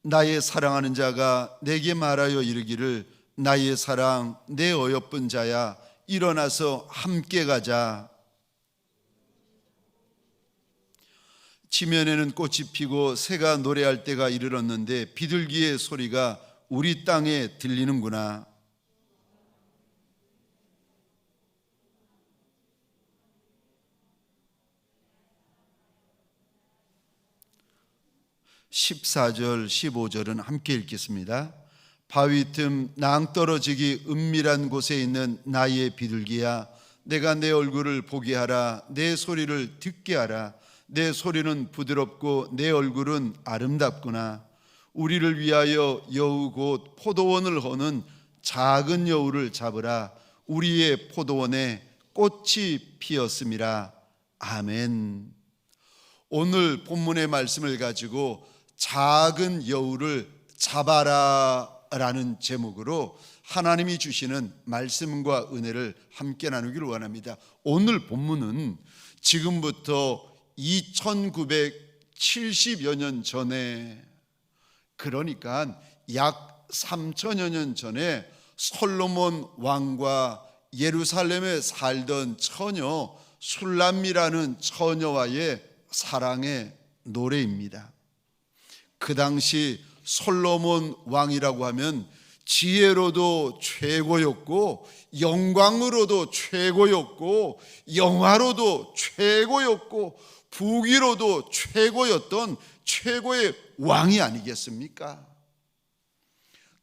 나의 사랑하는 자가 내게 말하여 이르기를 나의 사랑 내 어여쁜 자야 일어나서 함께 가자. 지면에는 꽃이 피고 새가 노래할 때가 이르렀는데 비둘기의 소리가 우리 땅에 들리는구나. (14절) (15절은) 함께 읽겠습니다. 바위 틈 낭떠러지기 은밀한 곳에 있는 나의 비둘기야, 내가 내 얼굴을 보게 하라. 내 소리를 듣게 하라. 내 소리는 부드럽고 내 얼굴은 아름답구나. 우리를 위하여 여우 곧 포도원을 허는 작은 여우를 잡으라. 우리의 포도원에 꽃이 피었음이라. 아멘. 오늘 본문의 말씀을 가지고 작은 여우를 잡아라 라는 제목으로 하나님이 주시는 말씀과 은혜를 함께 나누기를 원합니다. 오늘 본문은 지금부터 2970여 년 전에, 그러니까 약 3000여 년 전에 솔로몬 왕과 예루살렘에 살던 처녀 술람미라는 처녀와의 사랑의 노래입니다. 그 당시 솔로몬 왕이라고 하면 지혜로도 최고였고 영광으로도 최고였고 영화로도 최고였고 부귀로도 최고였던 최고의 왕이 아니겠습니까?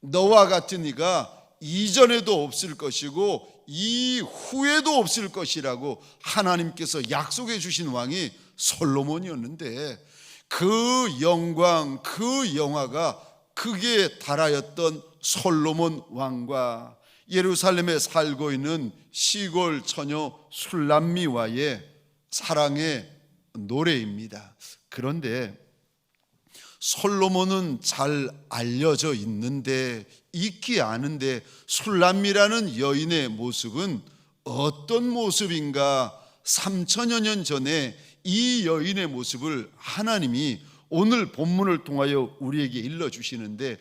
너와 같은 이가 이전에도 없을 것이고 이후에도 없을 것이라고 하나님께서 약속해 주신 왕이 솔로몬이었는데, 그 영광, 그 영화가 극에 달하였던 솔로몬 왕과 예루살렘에 살고 있는 시골 처녀 술람미와의 사랑의 노래입니다. 그런데 솔로몬은 잘 알려져 있는데, 있기 아는데 술람미라는 여인의 모습은 어떤 모습인가? 3000여 년 전에 이 여인의 모습을 하나님이 오늘 본문을 통하여 우리에게 일러주시는데,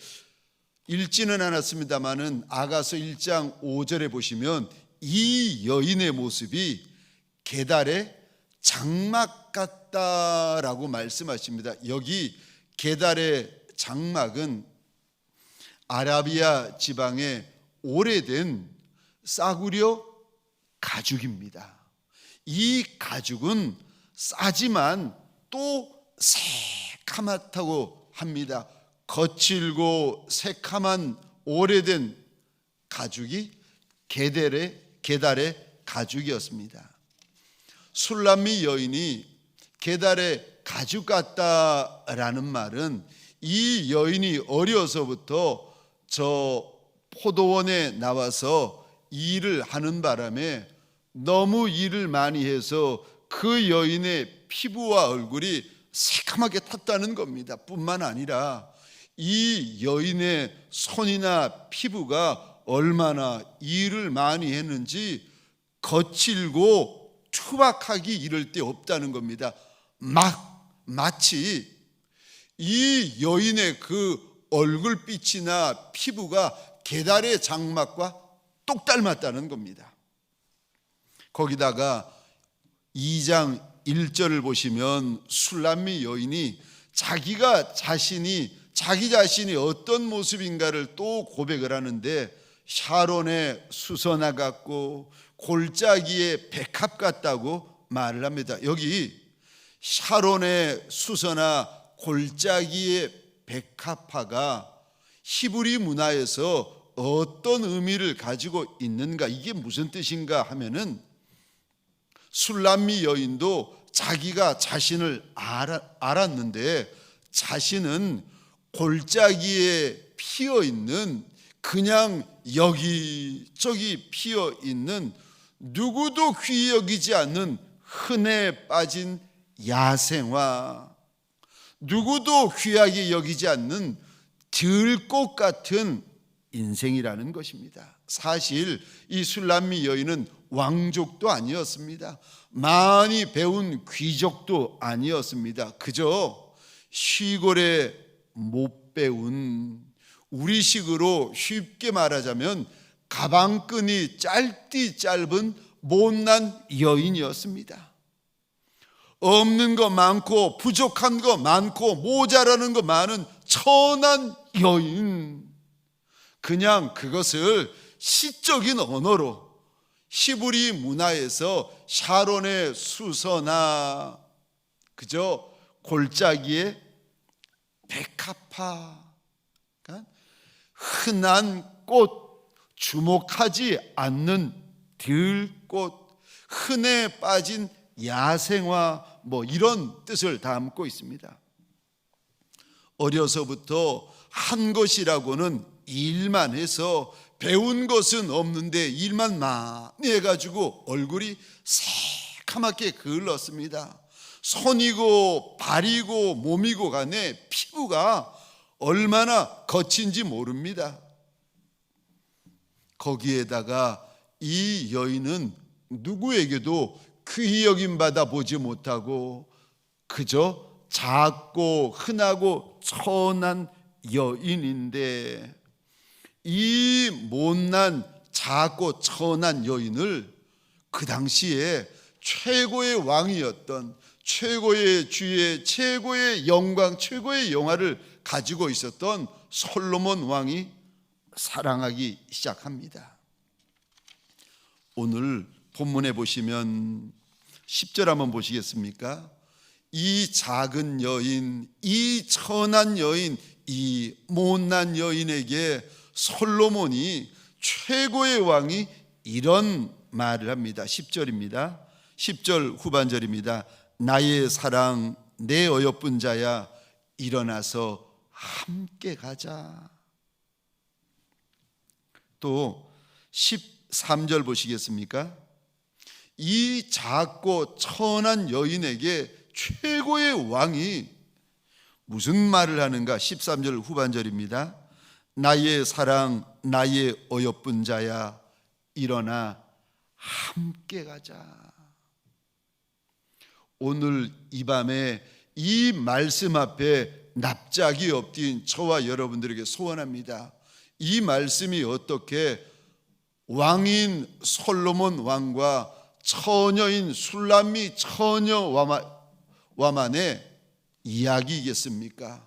읽지는 않았습니다마는 아가서 1장 5절에 보시면 이 여인의 모습이 게달의 장막 같다라고 말씀하십니다. 여기 게달의 장막은 아라비아 지방의 오래된 싸구려 가죽입니다. 이 가죽은 싸지만 또 새카맣다고 합니다. 거칠고 새카만 오래된 가죽이 게달의 가죽이었습니다. 술람미 여인이 게달의 가죽 같다라는 말은 이 여인이 어려서부터 저 포도원에 나와서 일을 하는 바람에 너무 일을 많이 해서 그 여인의 피부와 얼굴이 새카맣게 탔다는 겁니다. 뿐만 아니라 이 여인의 손이나 피부가 얼마나 일을 많이 했는지 거칠고 투박하기 이를 데 없다는 겁니다. 마치 이 여인의 그 얼굴빛이나 피부가 게달의 장막과 똑 닮았다는 겁니다. 거기다가 2장 1절을 보시면 술람미 여인이 자기 자신이 어떤 모습인가를 또 고백을 하는데, 샤론의 수선화 같고 골짜기의 백합 같다고 말을 합니다. 여기 샤론의 수선화, 골짜기의 백합화가 히브리 문화에서 어떤 의미를 가지고 있는가, 이게 무슨 뜻인가 하면은, 술람미 여인도 자기가 자신을 알았는데 자신은 골짜기에 피어있는, 그냥 여기저기 피어있는, 누구도 귀히 여기지 않는 흔해 빠진 야생화, 누구도 귀하게 여기지 않는 들꽃 같은 인생이라는 것입니다. 사실 이 술람미 여인은 왕족도 아니었습니다. 많이 배운 귀족도 아니었습니다. 그저 시골의 못 배운, 우리식으로 쉽게 말하자면 가방끈이 짧디 짧은 못난 여인이었습니다. 없는 거 많고 부족한 거 많고 모자라는 거 많은 천한 여인. 그냥 그것을 시적인 언어로 히브리 문화에서 샤론의 수서나 그저 골짜기의 백합화, 그러니까 흔한 꽃, 주목하지 않는 들꽃, 흔해 빠진 야생화, 이런 뜻을 담고 있습니다. 어려서부터 한 것이라고는 일만 해서 배운 것은 없는데 일만 많이 해가지고 얼굴이 새카맣게 그을렀습니다. 손이고 발이고 몸이고 간에 피부가 얼마나 거친지 모릅니다. 거기에다가 이 여인은 누구에게도 귀히 여김받아 보지 못하고 그저 작고 흔하고 천한 여인인데, 이 못난 작고 천한 여인을 그 당시에 최고의 왕이었던, 최고의 주의, 최고의 영광, 최고의 영화를 가지고 있었던 솔로몬 왕이 사랑하기 시작합니다. 오늘 본문에 보시면 10절 한번 보시겠습니까? 이 작은 여인, 이 천한 여인, 이 못난 여인에게 솔로몬이, 최고의 왕이 이런 말을 합니다. 10절입니다. 10절 후반절입니다. 나의 사랑, 내 어여쁜 자야, 일어나서 함께 가자. 또 13절 보시겠습니까? 이 작고 천한 여인에게 최고의 왕이 무슨 말을 하는가? 13절 후반절입니다. 나의 사랑, 나의 어여쁜 자야, 일어나 함께 가자. 오늘 이 밤에 이 말씀 앞에 납작이 엎드린 저와 여러분들에게 소원합니다. 이 말씀이 어떻게 왕인 솔로몬 왕과 처녀인 술람미 처녀 와만의 이야기이겠습니까?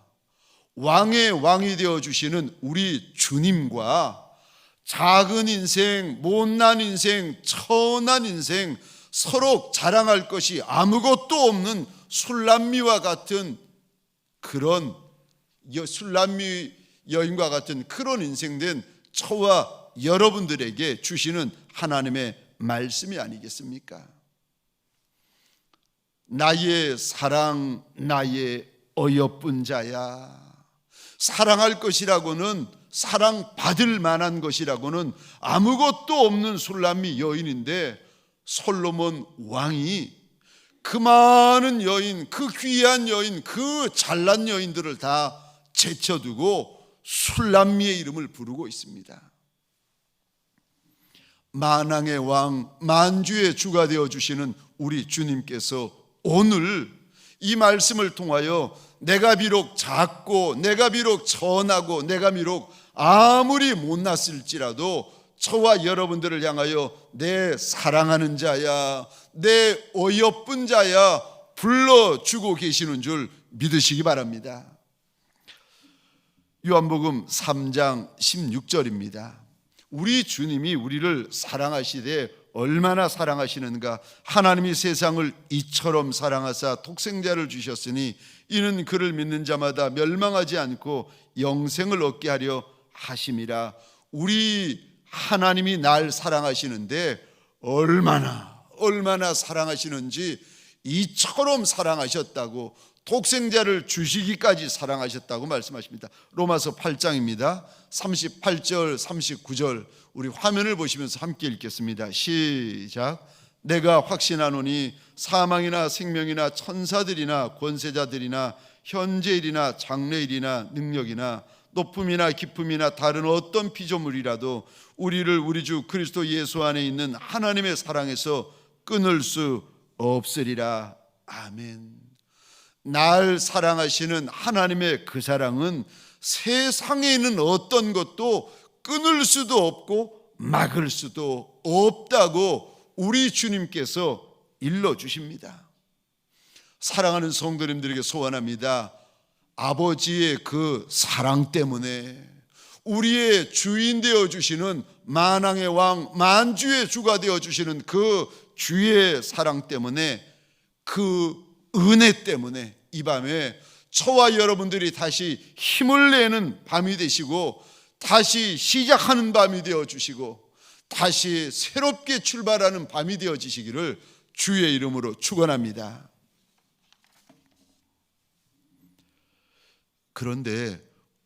왕의 왕이 되어주시는 우리 주님과 작은 인생, 못난 인생, 천한 인생, 서로 자랑할 것이 아무것도 없는 술람미와 같은 그런, 술람미 여인과 같은 그런 인생된 저와 여러분들에게 주시는 하나님의 말씀이 아니겠습니까? 나의 사랑, 나의 어여쁜 자야. 사랑할 것이라고는, 사랑받을 만한 것이라고는 아무것도 없는 술람미 여인인데, 솔로몬 왕이 그 많은 여인, 그 귀한 여인, 그 잘난 여인들을 다 제쳐두고 술람미의 이름을 부르고 있습니다. 만왕의 왕, 만주의 주가 되어주시는 우리 주님께서 오늘 이 말씀을 통하여 내가 비록 작고, 내가 비록 천하고, 내가 비록 아무리 못났을지라도 저와 여러분들을 향하여 내 사랑하는 자야, 내 어여쁜 자야 불러주고 계시는 줄 믿으시기 바랍니다. 요한복음 3장 16절입니다. 우리 주님이 우리를 사랑하시되 얼마나 사랑하시는가. 하나님이 세상을 이처럼 사랑하사 독생자를 주셨으니 이는 그를 믿는 자마다 멸망하지 않고 영생을 얻게 하려 하심이라. 우리 하나님이 날 사랑하시는데 얼마나 사랑하시는지, 이처럼 사랑하셨다고, 독생자를 주시기까지 사랑하셨다고 말씀하십니다. 로마서 8장입니다. 38절 39절 우리 화면을 보시면서 함께 읽겠습니다. 시작. 내가 확신하노니 사망이나 생명이나 천사들이나 권세자들이나 현재일이나 장래일이나 능력이나 높음이나 깊음이나 다른 어떤 피조물이라도 우리를 우리 주 그리스도 예수 안에 있는 하나님의 사랑에서 끊을 수 없으리라. 아멘. 날 사랑하시는 하나님의 그 사랑은 세상에 있는 어떤 것도 끊을 수도 없고 막을 수도 없다고 우리 주님께서 일러주십니다. 사랑하는 성도님들에게 소원합니다. 아버지의 그 사랑 때문에, 우리의 주인 되어주시는 만왕의 왕, 만주의 주가 되어주시는 그 주의 사랑 때문에, 그 은혜 때문에 이 밤에 저와 여러분들이 다시 힘을 내는 밤이 되시고, 다시 시작하는 밤이 되어주시고, 다시 새롭게 출발하는 밤이 되어지시기를 주의 이름으로 축원합니다. 그런데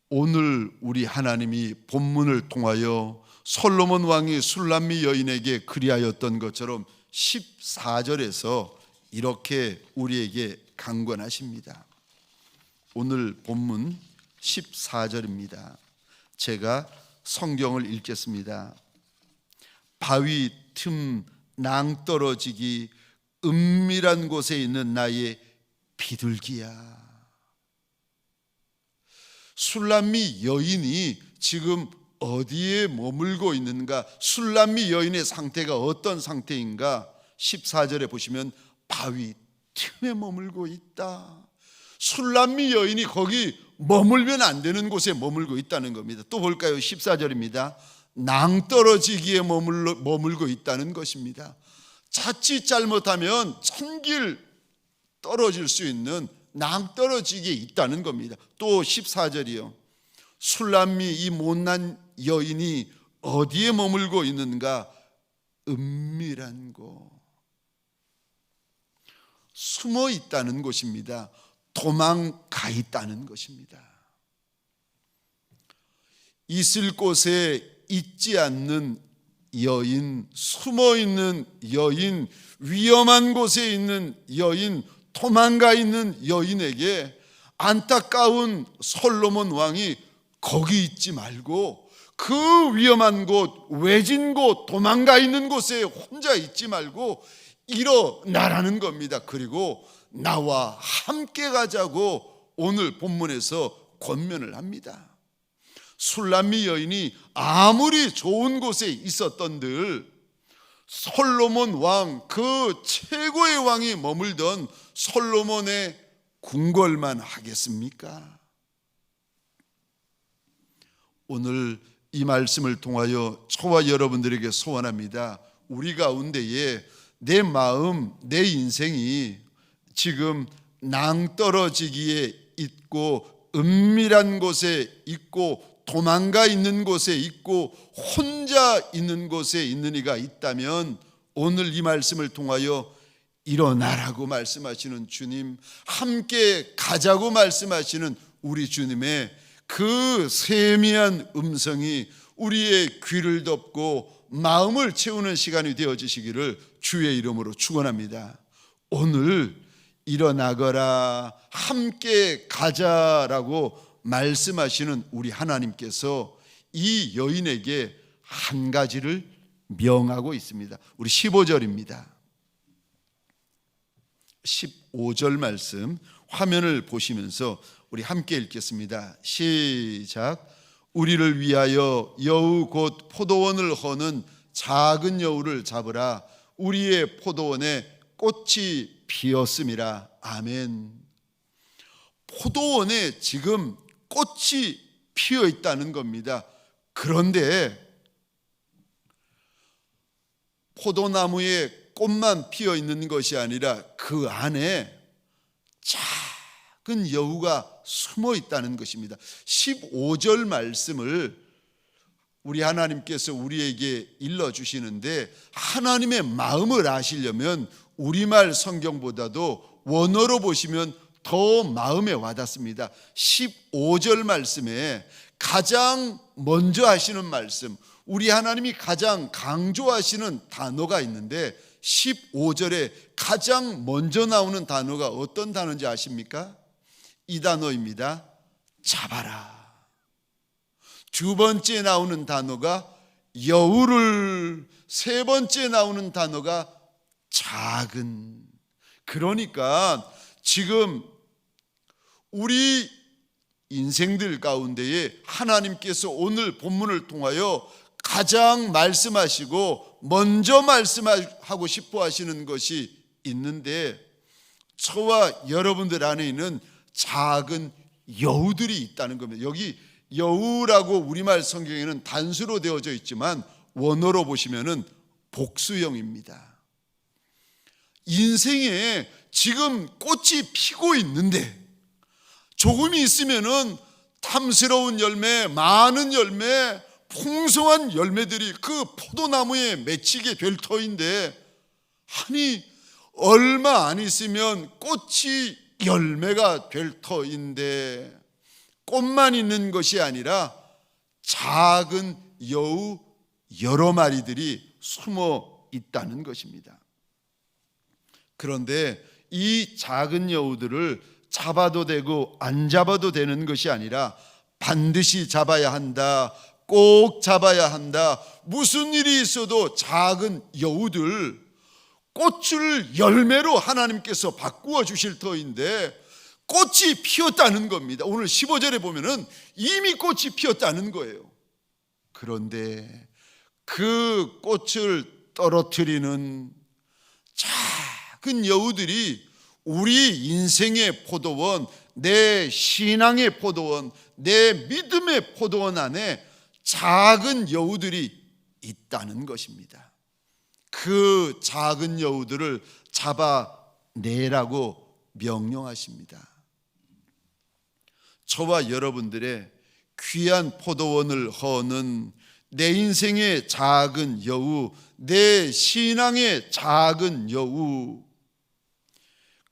오늘 우리 하나님이 본문을 통하여 솔로몬 왕이 술람미 여인에게 그리하였던 것처럼 14절에서 이렇게 우리에게 강권하십니다. 오늘 본문 14절입니다. 제가 성경을 읽겠습니다. 바위 틈 낭떠러지기 은밀한 곳에 있는 나의 비둘기야. 술람미 여인이 지금 어디에 머물고 있는가? 술람미 여인의 상태가 어떤 상태인가? 14절에 보시면 바위 틈에 머물고 있다. 술람미 여인이 거기 머물면 안 되는 곳에 머물고 있다는 겁니다. 또 볼까요? 14절입니다. 낭떠러지기에 머물고 있다는 것입니다. 자칫 잘못하면 천길 떨어질 수 있는 낭떠러지기에 있다는 겁니다. 또 14절이요. 술람미 이 못난 여인이 어디에 머물고 있는가? 은밀한 곳, 숨어 있다는 곳입니다. 도망가 있다는 것입니다. 있을 곳에 있지 않는 여인, 숨어 있는 여인, 위험한 곳에 있는 여인, 도망가 있는 여인에게 안타까운 솔로몬 왕이 거기 있지 말고 그 위험한 곳, 외진 곳, 도망가 있는 곳에 혼자 있지 말고 일어나라는 겁니다. 그리고 나와 함께 가자고 오늘 본문에서 권면을 합니다. 술람미 여인이 아무리 좋은 곳에 있었던들 솔로몬 왕, 그 최고의 왕이 머물던 솔로몬의 궁궐만 하겠습니까? 오늘 이 말씀을 통하여 저와 여러분들에게 소원합니다. 우리 가운데에 내 마음, 내 인생이 지금 낭떠러지기에 있고 은밀한 곳에 있고 도망가 있는 곳에 있고 혼자 있는 곳에 있는 이가 있다면 오늘 이 말씀을 통하여 일어나라고 말씀하시는 주님, 함께 가자고 말씀하시는 우리 주님의 그 세미한 음성이 우리의 귀를 덮고 마음을 채우는 시간이 되어지시기를 주의 이름으로 축원합니다. 오늘 일어나거라, 함께 가자라고 말씀하시는 우리 하나님께서 이 여인에게 한 가지를 명하고 있습니다. 우리 15절입니다. 15절 말씀 화면을 보시면서 우리 함께 읽겠습니다. 시작. 우리를 위하여 여우 곧 포도원을 허는 작은 여우를 잡으라. 우리의 포도원에 꽃이 피었음이라. 아멘. 포도원에 지금 꽃이 피어 있다는 겁니다. 그런데 포도나무에 꽃만 피어 있는 것이 아니라 그 안에 작은 여우가 숨어 있다는 것입니다. 15절 말씀을 우리 하나님께서 우리에게 일러주시는데, 하나님의 마음을 아시려면 우리말 성경보다도 원어로 보시면 더 마음에 와닿습니다. 15절 말씀에 가장 먼저 하시는 말씀, 우리 하나님이 가장 강조하시는 단어가 있는데 15절에 가장 먼저 나오는 단어가 어떤 단어인지 아십니까? 이 단어입니다. 잡아라. 두 번째 나오는 단어가 여우를, 세 번째 나오는 단어가 작은. 그러니까 지금 우리 인생들 가운데에 하나님께서 오늘 본문을 통하여 가장 말씀하시고 먼저 말씀하고 싶어 하시는 것이 있는데, 저와 여러분들 안에 있는 작은 여우들이 있다는 겁니다. 여기 여우라고 우리말 성경에는 단수로 되어져 있지만 원어로 보시면은 복수형입니다. 인생에 지금 꽃이 피고 있는데 조금이 있으면은 탐스러운 열매, 많은 열매, 풍성한 열매들이 그 포도나무에 맺히게 될 터인데, 아니 얼마 안 있으면 꽃이 열매가 될 터인데, 꽃만 있는 것이 아니라 작은 여우 여러 마리들이 숨어 있다는 것입니다. 그런데 이 작은 여우들을 잡아도 되고 안 잡아도 되는 것이 아니라 반드시 잡아야 한다, 꼭 잡아야 한다, 무슨 일이 있어도 작은 여우들, 꽃을 열매로 하나님께서 바꾸어 주실 터인데 꽃이 피었다는 겁니다. 오늘 15절에 보면은 이미 꽃이 피었다는 거예요. 그런데 그 꽃을 떨어뜨리는 작은 여우들이 우리 인생의 포도원, 내 신앙의 포도원, 내 믿음의 포도원 안에 작은 여우들이 있다는 것입니다. 그 작은 여우들을 잡아내라고 명령하십니다. 저와 여러분들의 귀한 포도원을 허는 내 인생의 작은 여우, 내 신앙의 작은 여우,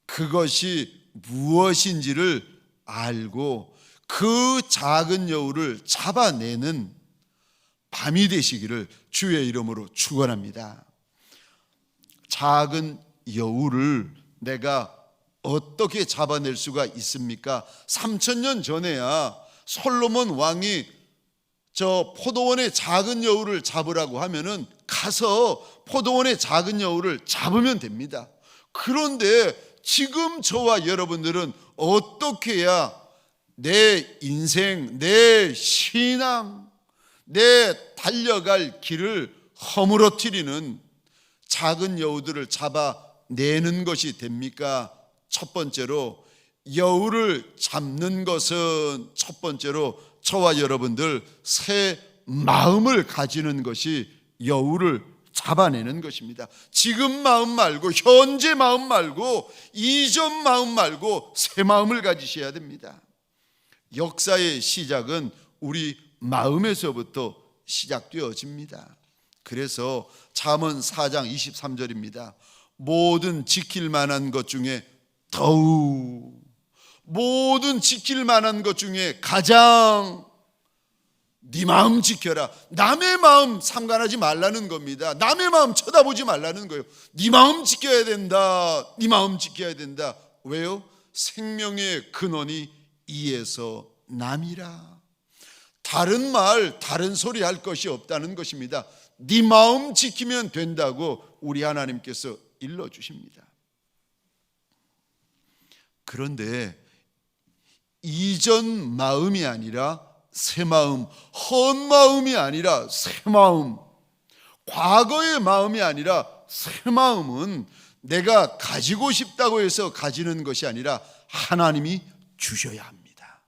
그것이 무엇인지를 알고 그 작은 여우를 잡아내는 밤이 되시기를 주의 이름으로 축원합니다. 작은 여우를 내가 어떻게 잡아낼 수가 있습니까? 3000년 전에야 솔로몬 왕이 저 포도원의 작은 여우를 잡으라고 하면은 가서 포도원의 작은 여우를 잡으면 됩니다. 그런데 지금 저와 여러분들은 어떻게 해야 내 인생, 내 신앙, 내 달려갈 길을 허물어뜨리는 작은 여우들을 잡아내는 것이 됩니까? 첫 번째로 여우를 잡는 것은 첫 번째로 저와 여러분들 새 마음을 가지는 것이 여우를 잡아내는 것입니다. 지금 마음 말고, 현재 마음 말고, 이전 마음 말고 새 마음을 가지셔야 됩니다. 역사의 시작은 우리 마음에서부터 시작되어집니다. 그래서 잠언 4장 23절입니다. 모든 지킬 만한 것 중에 더욱, 모든 지킬 만한 것 중에 가장 네 마음 지켜라. 남의 마음 상관하지 말라는 겁니다. 남의 마음 쳐다보지 말라는 거예요. 네 마음 지켜야 된다. 네 마음 지켜야 된다. 왜요? 생명의 근원이 이에서 남이라. 다른 말, 다른 소리 할 것이 없다는 것입니다. 네 마음 지키면 된다고 우리 하나님께서 일러주십니다. 그런데 이전 마음이 아니라 새 마음, 헌 마음이 아니라 새 마음, 과거의 마음이 아니라 새 마음은 내가 가지고 싶다고 해서 가지는 것이 아니라 하나님이 주셔야 합니다.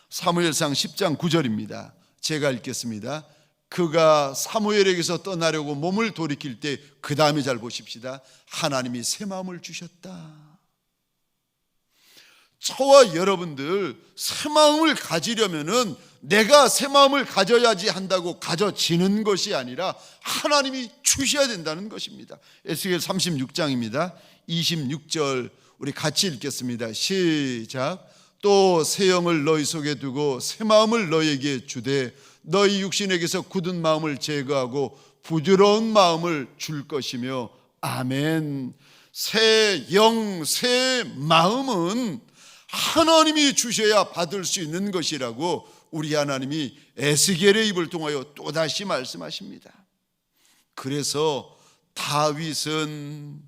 사무엘상 10장 9절입니다. 제가 읽겠습니다. 그가 사무엘에게서 떠나려고 몸을 돌이킬 때 그 다음에 잘 보십시다. 하나님이 새 마음을 주셨다. 저와 여러분들 새 마음을 가지려면은 내가 새 마음을 가져야지 한다고 가져지는 것이 아니라 하나님이 주셔야 된다는 것입니다. 에스겔 36장입니다. 26절 우리 같이 읽겠습니다. 시작. 또 새 영을 너희 속에 두고 새 마음을 너희에게 주되 너희 육신에게서 굳은 마음을 제거하고 부드러운 마음을 줄 것이며 아멘. 새 영, 새 마음은 하나님이 주셔야 받을 수 있는 것이라고 우리 하나님이 에스겔의 입을 통하여 또다시 말씀하십니다. 그래서 다윗은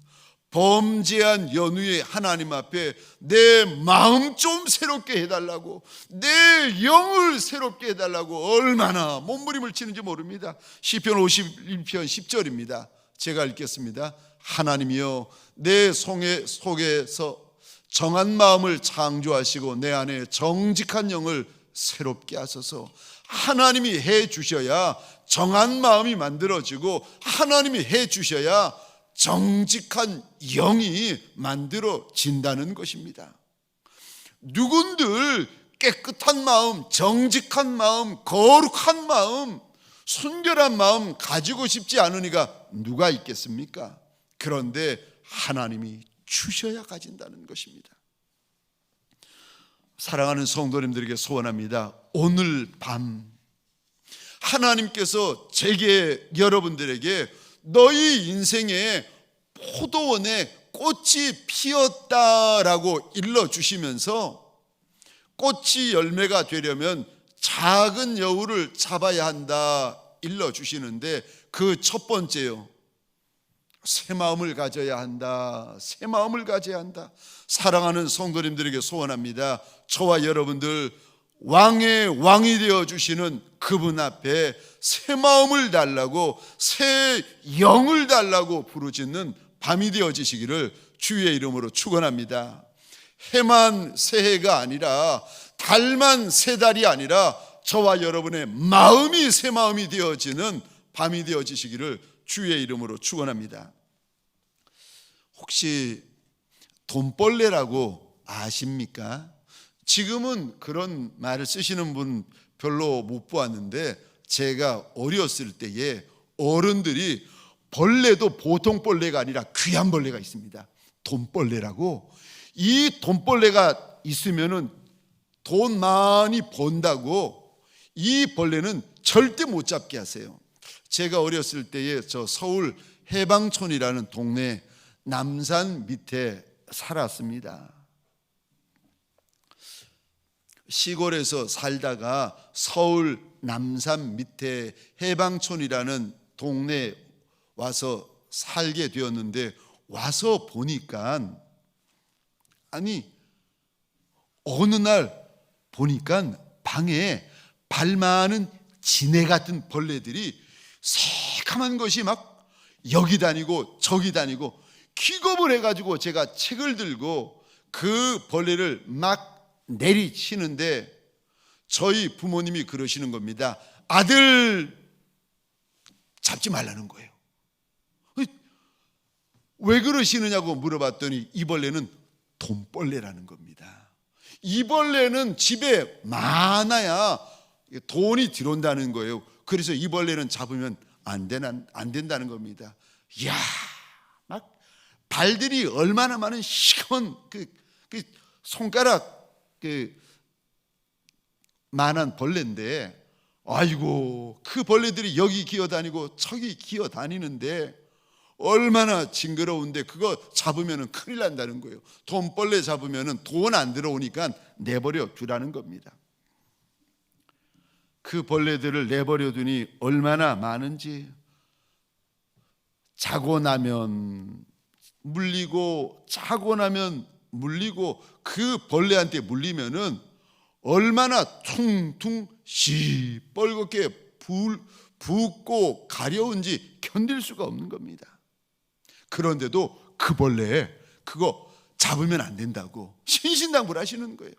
범죄한 연후에 하나님 앞에 내 마음 좀 새롭게 해달라고, 내 영을 새롭게 해달라고 얼마나 몸부림을 치는지 모릅니다. 시편 51편 10절입니다. 제가 읽겠습니다. 하나님이여, 내 속에서 정한 마음을 창조하시고 내 안에 정직한 영을 새롭게 하소서. 하나님이 해 주셔야 정한 마음이 만들어지고, 하나님이 해 주셔야 정직한 영이 만들어진다는 것입니다. 누군들 깨끗한 마음, 정직한 마음, 거룩한 마음, 순결한 마음 가지고 싶지 않은 이가 누가 있겠습니까? 그런데 하나님이 주셔야 가진다는 것입니다. 사랑하는 성도님들에게 소원합니다. 오늘 밤 하나님께서 제게, 여러분들에게 너희 인생에 포도원에 꽃이 피었다라고 일러주시면서, 꽃이 열매가 되려면 작은 여우를 잡아야 한다 일러주시는데, 그 첫 번째요, 새 마음을 가져야 한다. 새 마음을 가져야 한다. 사랑하는 성도님들에게 소원합니다. 저와 여러분들 왕의 왕이 되어주시는 그분 앞에 새 마음을 달라고, 새 영을 달라고 부르짖는 밤이 되어지시기를 주의 이름으로 축원합니다. 해만 새 해가 아니라, 달만 새 달이 아니라 저와 여러분의 마음이 새 마음이 되어지는 밤이 되어지시기를 주의 이름으로 축원합니다. 혹시 돈벌레라고 아십니까? 지금은 그런 말을 쓰시는 분 별로 못 보았는데, 제가 어렸을 때에 어른들이 벌레도 보통 벌레가 아니라 귀한 벌레가 있습니다. 돈벌레라고. 이 돈벌레가 있으면은 돈 많이 번다고 이 벌레는 절대 못 잡게 하세요. 제가 어렸을 때에 저 서울 해방촌이라는 동네 남산 밑에 살았습니다. 시골에서 살다가 서울 남산 밑에 해방촌이라는 동네에 와서 살게 되었는데, 와서 보니까, 아니 어느 날 보니까 방에 발 많은 지네 같은 벌레들이 새카만 것이 막 여기 다니고 저기 다니고, 기겁을 해가지고 제가 책을 들고 그 벌레를 막 내리치는데, 저희 부모님이 그러시는 겁니다. 아들 잡지 말라는 거예요. 왜 그러시느냐고 물어봤더니 이 벌레는 돈벌레라는 겁니다. 이 벌레는 집에 많아야 돈이 들어온다는 거예요. 그래서 이 벌레는 잡으면 안 된다는 겁니다. 이야, 막 발들이 얼마나 많은 시커먼 그 손가락 만한 벌레인데, 아이고 그 벌레들이 여기 기어다니고 저기 기어다니는데 얼마나 징그러운데, 그거 잡으면 큰일 난다는 거예요. 돈벌레 잡으면 돈 안 들어오니까 내버려 두라는 겁니다. 그 벌레들을 내버려 두니 얼마나 많은지, 자고 나면 물리고 자고 나면 물리고, 그 벌레한테 물리면은 얼마나 퉁퉁 시뻘겋게 붓고 가려운지 견딜 수가 없는 겁니다. 그런데도 그 벌레 그거 잡으면 안 된다고 신신당부를 하시는 거예요.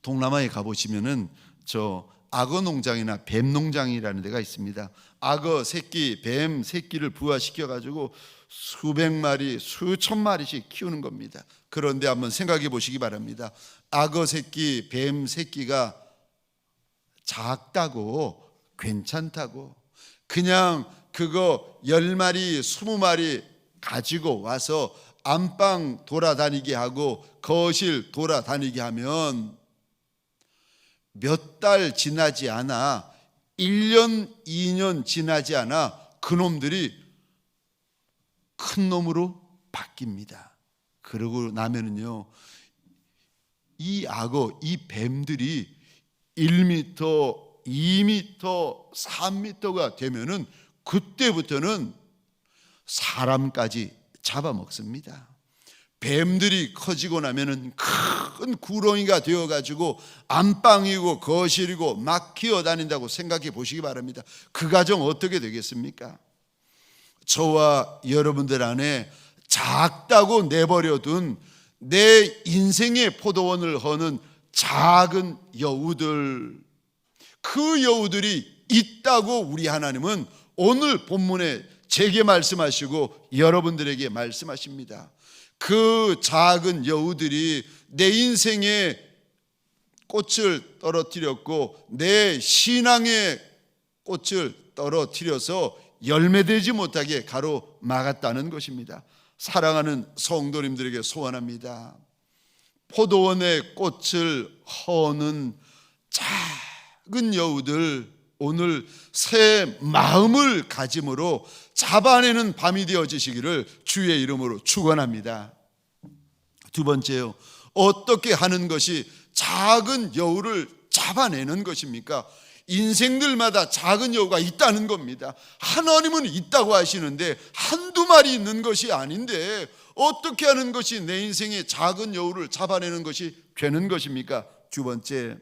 동남아에 가보시면은 저 악어 농장이나 뱀 농장이라는 데가 있습니다. 악어 새끼, 뱀 새끼를 부화시켜 가지고 수백 마리, 수천 마리씩 키우는 겁니다. 그런데 한번 생각해 보시기 바랍니다. 악어 새끼, 뱀 새끼가 작다고, 괜찮다고 그냥 그거 10마리, 20마리 가지고 와서 안방 돌아다니게 하고 거실 돌아다니게 하면 몇 달 지나지 않아, 1년, 2년 지나지 않아 그놈들이 큰 놈으로 바뀝니다. 그러고 나면은요, 이 악어, 이 뱀들이 1m, 2m, 3m가 되면은 그때부터는 사람까지 잡아먹습니다. 뱀들이 커지고 나면은 큰 구렁이가 되어가지고 안방이고 거실이고 막 기어다닌다고 생각해 보시기 바랍니다. 그 가정 어떻게 되겠습니까? 저와 여러분들 안에 작다고 내버려둔 내 인생의 포도원을 허는 작은 여우들, 그 여우들이 있다고 우리 하나님은 오늘 본문에 제게 말씀하시고 여러분들에게 말씀하십니다. 그 작은 여우들이 내 인생에 꽃을 떨어뜨렸고 내 신앙의 꽃을 떨어뜨려서 열매되지 못하게 가로막았다는 것입니다. 사랑하는 성도님들에게 소원합니다. 포도원의 꽃을 허는 작은 여우들, 오늘 새 마음을 가짐으로 잡아내는 밤이 되어지시기를 주의 이름으로 축원합니다. 두 번째요, 어떻게 하는 것이 작은 여우를 잡아내는 것입니까? 인생들마다 작은 여우가 있다는 겁니다. 하나님은 있다고 하시는데 한두 마리 있는 것이 아닌데 어떻게 하는 것이 내 인생의 작은 여우를 잡아내는 것이 되는 것입니까? 두 번째,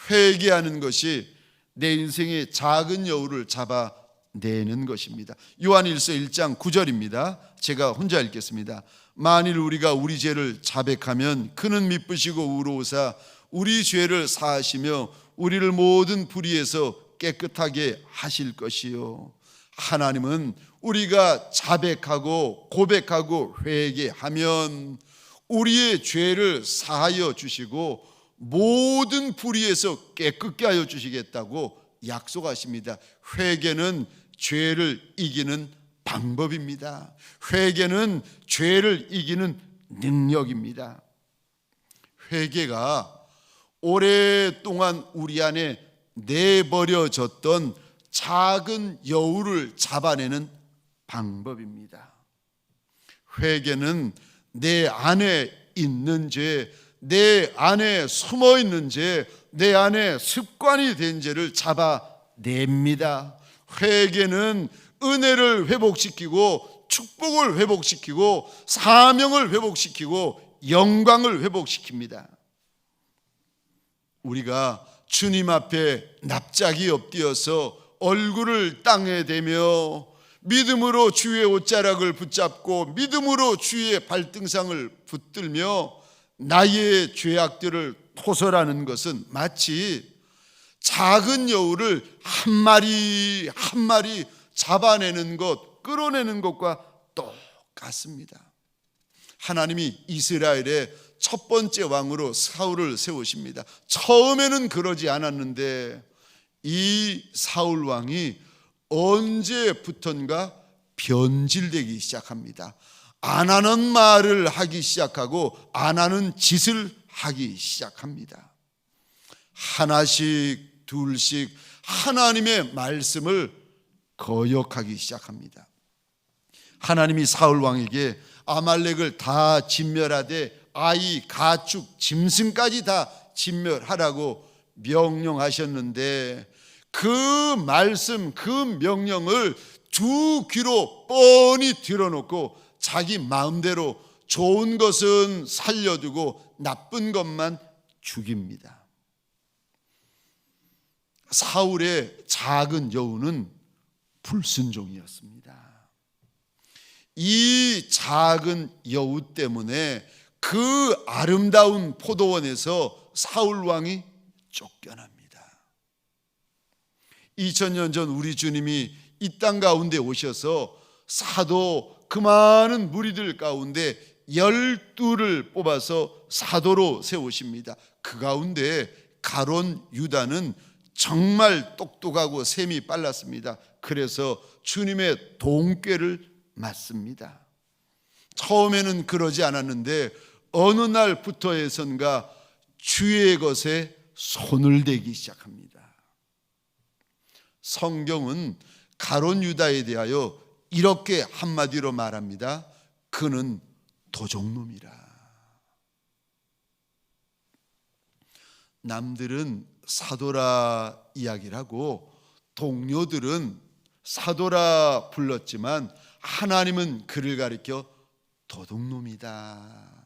회개하는 것이 내 인생의 작은 여우를 잡아내는 것입니다. 요한일서 1장 9절입니다. 제가 혼자 읽겠습니다. 만일 우리가 우리 죄를 자백하면 그는 미쁘시고 의로우사 우리 죄를 사하시며 우리를 모든 불의에서 깨끗하게 하실 것이요. 하나님은 우리가 자백하고 고백하고 회개하면 우리의 죄를 사하여 주시고 모든 불의에서 깨끗게 하여 주시겠다고 약속하십니다. 회개는 죄를 이기는 방법입니다. 회개는 죄를 이기는 능력입니다. 회개가 오랫동안 우리 안에 내버려졌던 작은 여우를 잡아내는 방법입니다. 회개는 내 안에 있는 죄, 내 안에 숨어 있는 죄, 내 안에 습관이 된 죄를 잡아냅니다. 회개는 은혜를 회복시키고 축복을 회복시키고 사명을 회복시키고 영광을 회복시킵니다. 우리가 주님 앞에 납작이 엎드려서 얼굴을 땅에 대며 믿음으로 주의 옷자락을 붙잡고 믿음으로 주의 발등상을 붙들며 나의 죄악들을 토설하는 것은 마치 작은 여우를 한 마리 한 마리 잡아내는 것, 끌어내는 것과 똑같습니다. 하나님이 이스라엘의 첫 번째 왕으로 사울을 세우십니다. 처음에는 그러지 않았는데 이 사울 왕이 언제부턴가 변질되기 시작합니다. 안 하는 말을 하기 시작하고 안 하는 짓을 하기 시작합니다. 하나씩 둘씩 하나님의 말씀을 거역하기 시작합니다. 하나님이 사울 왕에게 아말렉을 다 진멸하되 아이, 가축, 짐승까지 다 진멸하라고 명령하셨는데 그 말씀, 그 명령을 두 귀로 뻔히 들어놓고 자기 마음대로 좋은 것은 살려두고 나쁜 것만 죽입니다. 사울의 작은 여우는 불순종이었습니다. 이 작은 여우 때문에 그 아름다운 포도원에서 사울 왕이 쫓겨납니다. 2000년 전 우리 주님이 이 땅 가운데 오셔서 사도 그 많은 무리들 가운데 12를 뽑아서 사도로 세우십니다. 그 가운데 가론 유다는 정말 똑똑하고 셈이 빨랐습니다. 그래서 주님의 동꾀를 맞습니다. 처음에는 그러지 않았는데 어느 날부터 해선가 주의 것에 손을 대기 시작합니다. 성경은 가론 유다에 대하여 이렇게 한마디로 말합니다. 그는 도적놈이라. 남들은 사도라 이야기를 하고 동료들은 사도라 불렀지만 하나님은 그를 가리켜 도둑놈이다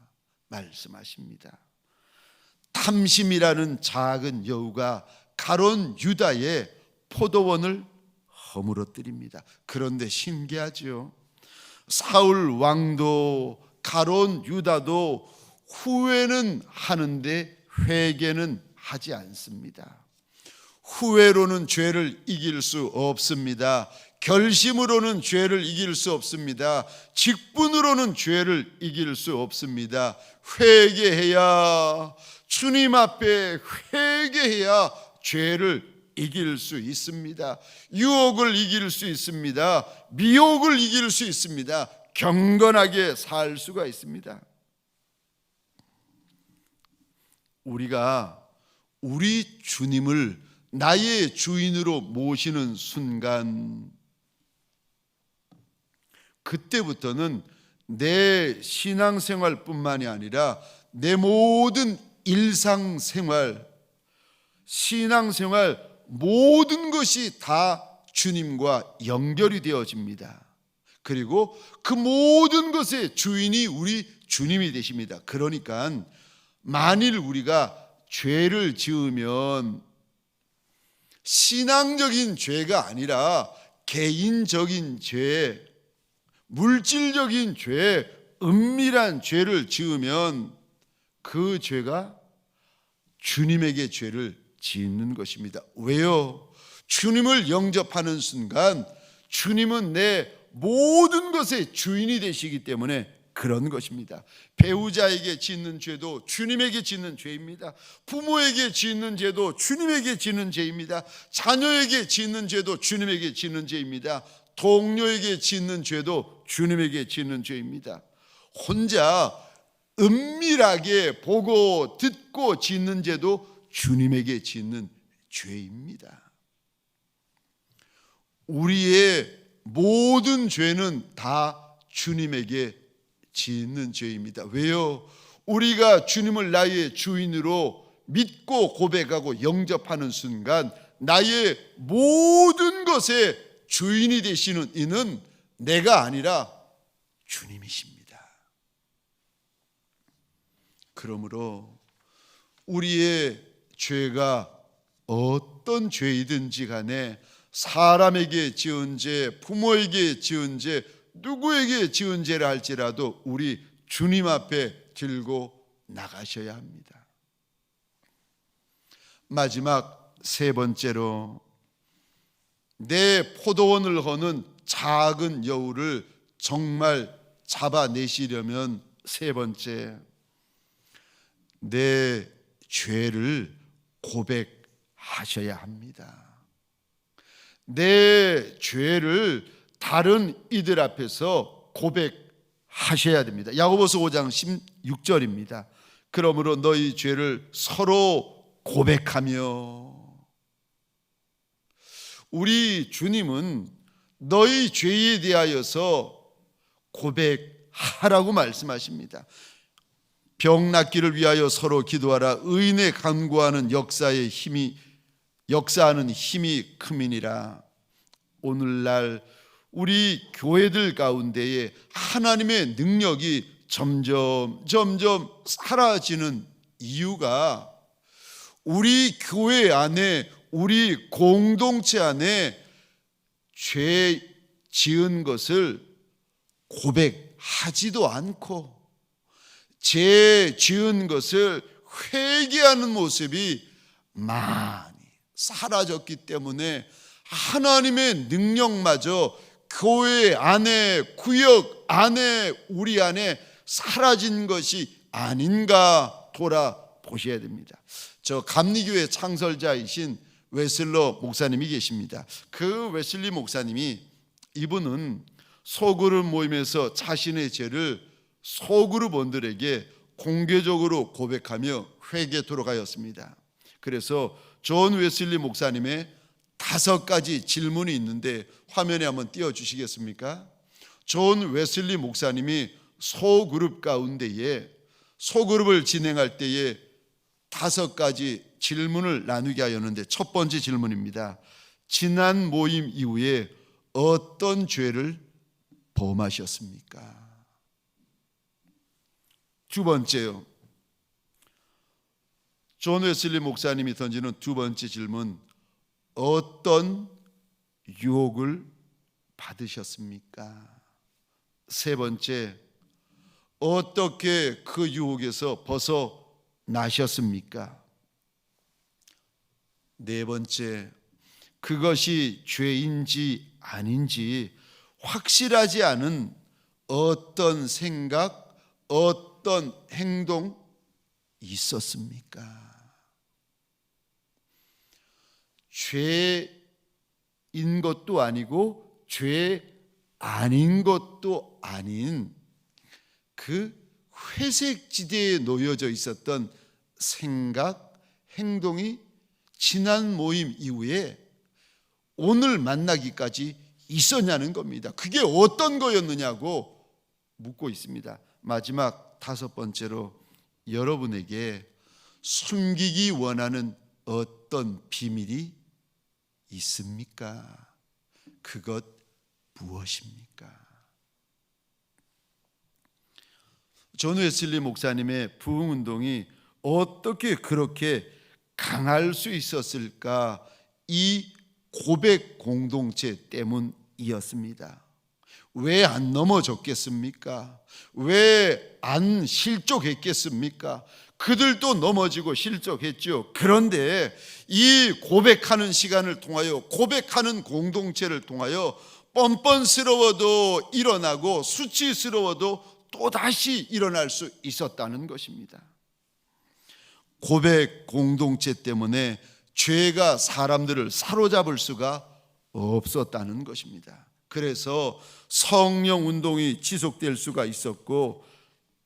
말씀하십니다. 탐심이라는 작은 여우가 가룟 유다의 포도원을 허물어뜨립니다. 그런데 신기하죠. 사울 왕도 가룟 유다도 후회는 하는데 회개는 하지 않습니다. 후회로는 죄를 이길 수 없습니다. 결심으로는 죄를 이길 수 없습니다. 직분으로는 죄를 이길 수 없습니다. 회개해야, 주님 앞에 회개해야 죄를 이길 수 있습니다. 유혹을 이길 수 있습니다. 미혹을 이길 수 있습니다. 경건하게 살 수가 있습니다. 우리가 우리 주님을 나의 주인으로 모시는 순간, 그때부터는 내 신앙생활뿐만이 아니라 내 모든 일상생활, 신앙생활 모든 것이 다 주님과 연결이 되어집니다. 그리고 그 모든 것의 주인이 우리 주님이 되십니다. 그러니까 만일 우리가 죄를 지으면 신앙적인 죄가 아니라 개인적인 죄, 물질적인 죄, 은밀한 죄를 지으면 그 죄가 주님에게 죄를 짓는 것입니다. 왜요? 주님을 영접하는 순간 주님은 내 모든 것의 주인이 되시기 때문에 그런 것입니다. 배우자에게 짓는 죄도 주님에게 짓는 죄입니다. 부모에게 짓는 죄도 주님에게 짓는 죄입니다. 자녀에게 짓는 죄도 주님에게 짓는 죄입니다. 동료에게 짓는 죄도 주님에게 짓는 죄입니다. 혼자 은밀하게 보고 듣고 짓는 죄도 주님에게 짓는 죄입니다. 우리의 모든 죄는 다 주님에게 짓는 죄입니다. 왜요? 우리가 주님을 나의 주인으로 믿고 고백하고 영접하는 순간 나의 모든 것의 주인이 되시는 이는 내가 아니라 주님이십니다. 그러므로 우리의 죄가 어떤 죄이든지 간에 사람에게 지은 죄, 부모에게 지은 죄, 누구에게 지은 죄라 할지라도 우리 주님 앞에 들고 나가셔야 합니다. 마지막 세 번째로, 내 포도원을 허는 작은 여우를 정말 잡아내시려면 세 번째, 내 죄를 고백하셔야 합니다. 내 죄를 다른 이들 앞에서 고백하셔야 됩니다. 야고보서 5장 16절입니다. 그러므로 너희 죄를 서로 고백하며. 우리 주님은 너희 죄에 대하여서 고백하라고 말씀하십니다. 병 낫기를 위하여 서로 기도하라. 의인의 간구하는 역사하는 힘이 크미니라. 오늘날 우리 교회들 가운데에 하나님의 능력이 점점 사라지는 이유가 우리 교회 안에, 우리 공동체 안에 죄 지은 것을 고백하지도 않고 죄 지은 것을 회개하는 모습이 많이 사라졌기 때문에 하나님의 능력마저 교회 안에, 구역 안에, 우리 안에 사라진 것이 아닌가 돌아보셔야 됩니다. 저 감리교회 창설자이신 웨슬러 목사님이 계십니다. 그 웨슬리 목사님이, 이분은 소그룹 모임에서 자신의 죄를 소그룹원들에게 공개적으로 고백하며 회개토록 하였습니다. 그래서 존 웨슬리 목사님의 5가지 질문이 있는데 화면에 한번 띄워주시겠습니까? 존 웨슬리 목사님이 소그룹 가운데에 소그룹을 진행할 때에 5가지 질문을 나누게 하였는데, 첫 번째 질문입니다. 지난 모임 이후에 어떤 죄를 범하셨습니까? 두 번째요, 존 웨슬리 목사님이 던지는 두 번째 질문, 어떤 유혹을 받으셨습니까? 세 번째, 어떻게 그 유혹에서 벗어나셨습니까? 네 번째, 그것이 죄인지 아닌지 확실하지 않은 어떤 생각, 어떤 행동 있었습니까? 죄인 것도 아니고 죄 아닌 것도 아닌 그 회색 지대에 놓여져 있었던 생각, 행동이 지난 모임 이후에 오늘 만나기까지 있었냐는 겁니다. 그게 어떤 거였느냐고 묻고 있습니다. 마지막 다섯 번째로, 여러분에게 숨기기 원하는 어떤 비밀이 있습니까? 그것 무엇입니까? 존 웨슬리 목사님의 부흥운동이 어떻게 그렇게 강할 수 있었을까? 이 고백 공동체 때문이었습니다. 왜 안 넘어졌겠습니까? 왜 안 실족했겠습니까? 그들도 넘어지고 실족했죠. 그런데 이 고백하는 시간을 통하여, 고백하는 공동체를 통하여 뻔뻔스러워도 일어나고 수치스러워도 또다시 일어날 수 있었다는 것입니다. 고백 공동체 때문에 죄가 사람들을 사로잡을 수가 없었다는 것입니다. 그래서 성령 운동이 지속될 수가 있었고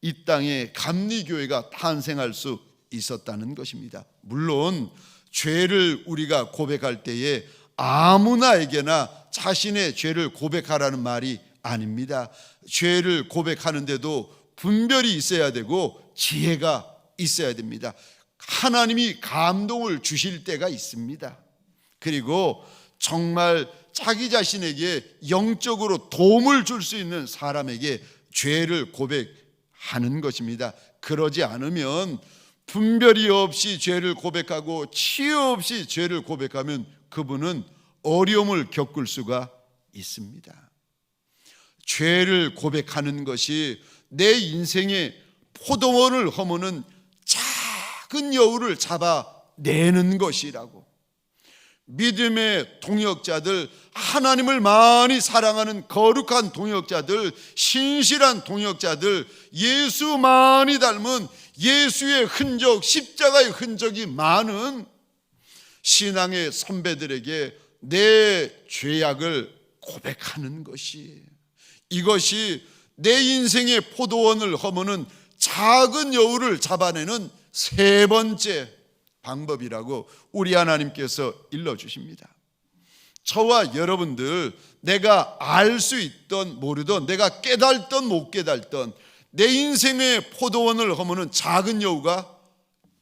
이 땅에 감리교회가 탄생할 수 있었다는 것입니다. 물론 죄를 우리가 고백할 때에 아무나에게나 자신의 죄를 고백하라는 말이 아닙니다. 죄를 고백하는데도 분별이 있어야 되고 지혜가 있어야 됩니다. 하나님이 감동을 주실 때가 있습니다. 그리고 정말 자기 자신에게 영적으로 도움을 줄 수 있는 사람에게 죄를 고백하는 것입니다. 그러지 않으면 분별이 없이 죄를 고백하고 치유 없이 죄를 고백하면 그분은 어려움을 겪을 수가 있습니다. 죄를 고백하는 것이 내 인생의 포도원을 허무는 작은 여우를 잡아내는 것이라고. 믿음의 동역자들, 하나님을 많이 사랑하는 거룩한 동역자들, 신실한 동역자들, 예수 많이 닮은 예수의 흔적, 십자가의 흔적이 많은 신앙의 선배들에게 내 죄악을 고백하는 것이, 이것이 내 인생의 포도원을 허무는 작은 여우를 잡아내는 세 번째 방법이라고 우리 하나님께서 일러주십니다. 저와 여러분들, 내가 알 수 있던 모르던, 내가 깨달던 못 깨달던 내 인생의 포도원을 허무는 작은 여우가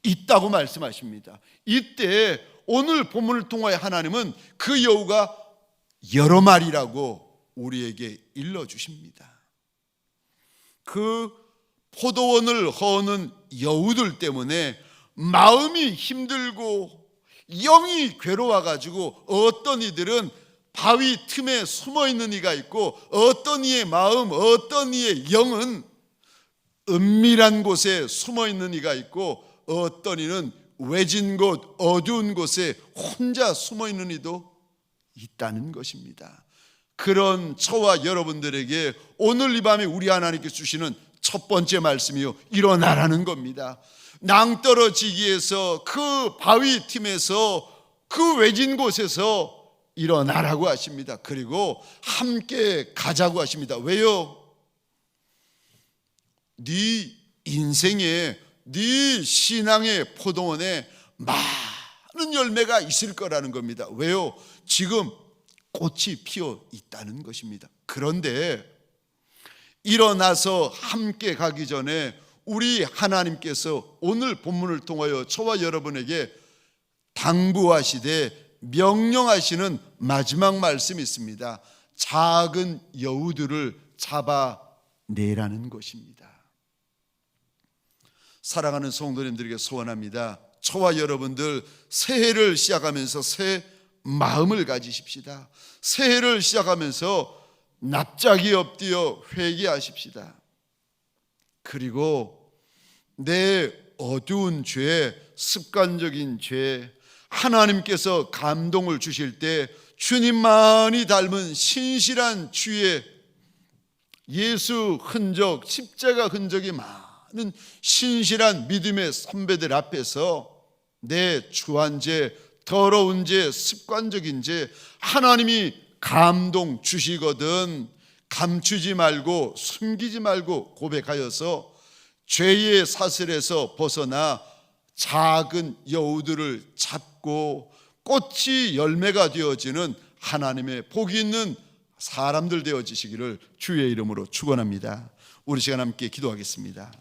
있다고 말씀하십니다. 이때 오늘 본문을 통하여 하나님은 그 여우가 여러 마리라고 우리에게 일러주십니다. 그 포도원을 허우는 여우들 때문에 마음이 힘들고 영이 괴로워가지고 어떤 이들은 바위 틈에 숨어있는 이가 있고 어떤 이의 마음, 어떤 이의 영은 은밀한 곳에 숨어있는 이가 있고 어떤 이는 외진 곳, 어두운 곳에 혼자 숨어있는 이도 있다는 것입니다. 그런 저와 여러분들에게 오늘 이 밤에 우리 하나님께서 주시는 첫 번째 말씀이요, 일어나라는 겁니다. 낭떠러지기에서, 그 바위 틈에서, 그 외진 곳에서 일어나라고 하십니다. 그리고 함께 가자고 하십니다. 왜요? 네 인생에, 네 신앙의 포도원에 많은 열매가 있을 거라는 겁니다. 왜요? 지금 꽃이 피어 있다는 것입니다. 그런데 일어나서 함께 가기 전에 우리 하나님께서 오늘 본문을 통하여 저와 여러분에게 당부하시되 명령하시는 마지막 말씀이 있습니다. 작은 여우들을 잡아내라는 것입니다. 사랑하는 성도님들에게 소원합니다. 저와 여러분들 새해를 시작하면서 새 마음을 가지십시다. 새해를 시작하면서 납작이 엎드려 회개하십시다. 그리고 내 어두운 죄, 습관적인 죄, 하나님께서 감동을 주실 때 주님만이 닮은 신실한 주의 예수 흔적, 십자가 흔적이 많은 신실한 믿음의 선배들 앞에서 내 주한 죄, 더러운 죄, 습관적인 죄, 하나님이 감동 주시거든 감추지 말고 숨기지 말고 고백하여서 죄의 사슬에서 벗어나 작은 여우들을 잡고 꽃이 열매가 되어지는 하나님의 복이 있는 사람들 되어지시기를 주의 이름으로 축원합니다. 우리 시간 함께 기도하겠습니다.